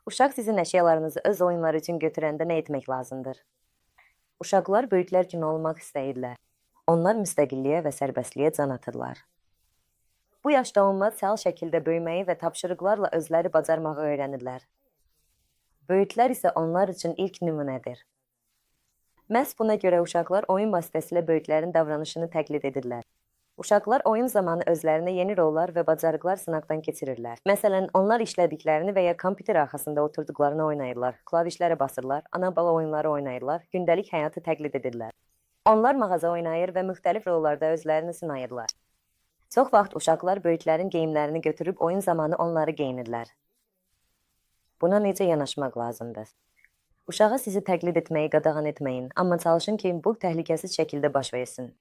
Uşaq sizin əşyalarınızı öz oyunları üçün götürəndə nə etmək lazımdır? Uşaqlar böyüklər kimi olmaq istəyirlər. Onlar müstəqilliyə və sərbəstliyə can atırlar. Bu yaşda onlar səhl şəkildə böyüməyi və tapşırıqlarla özləri bacarmağı öyrənirlər. Böyüklər isə onlar üçün ilk nümunədir. Məhz buna görə uşaqlar oyun vasitəsilə böyüklərin davranışını təqlid edirlər. Uşaqlar oyun zamanı özlərinə yeni rollar və bacarıqlar sınaqdan keçirirlər. Məsələn, onlar işlədiklərini və ya kompüter arxasında oturduqlarını oynayırlar, klavişlərə basırlar, ana-bala oyunları oynayırlar, gündəlik həyatı təqlid edirlər. Onlar mağaza oynayır və müxtəlif rollarda özlərini sınayırlar. Çox vaxt uşaqlar böyüklərin geyimlərini götürüb oyun zamanı onları geyinirlər. Buna necə yanaşmaq lazımdır? Uşağa sizi təqlid etməyi qadağan etməyin, amma çalışın ki, bu təhlükəsiz şəkildə baş versin.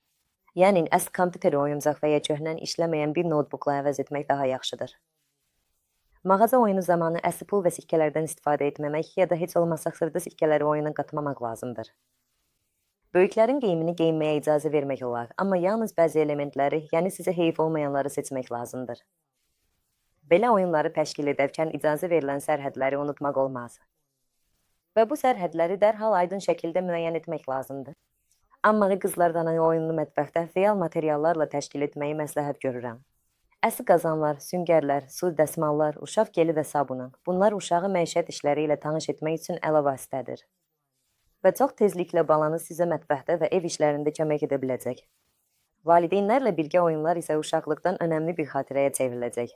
Yəni, əsl kompüteri oyuncaq və ya köhnə işləməyən bir notebookla əvəz etmək daha yaxşıdır. Mağaza oyunu zamanı əsl pul və sikkələrdən istifadə etməmək ya da heç olmasa xırda sikkələri oyuna qatmamaq lazımdır. Böyüklərin geyimini geyinməyə icazə vermək olar, amma yalnız bəzi elementləri, yəni sizə heyif olmayanları seçmək lazımdır. Belə oyunları təşkil edərkən icazə verilən sərhədləri unutmaq olmaz. Və bu sərhədləri dərhal aydın şəkildə müəyyən etmək lazımdır. Amma qızlardan oyunlu mətbəxdə real materiallarla təşkil etməyi məsləhət görürəm. Əsi qazanlar, süngərlər, su dəsmallar, uşaq geli və sabunu. Bunlar uşağı məişət işləri ilə tanış etmək üçün əla vasitədir. Və çox tezliklə balanız sizə mətbəxdə və ev işlərində kömək edə biləcək. Valideynlərlə birgə oyunlar isə uşaqlıqdan önəmli bir xatirəyə çevriləcək.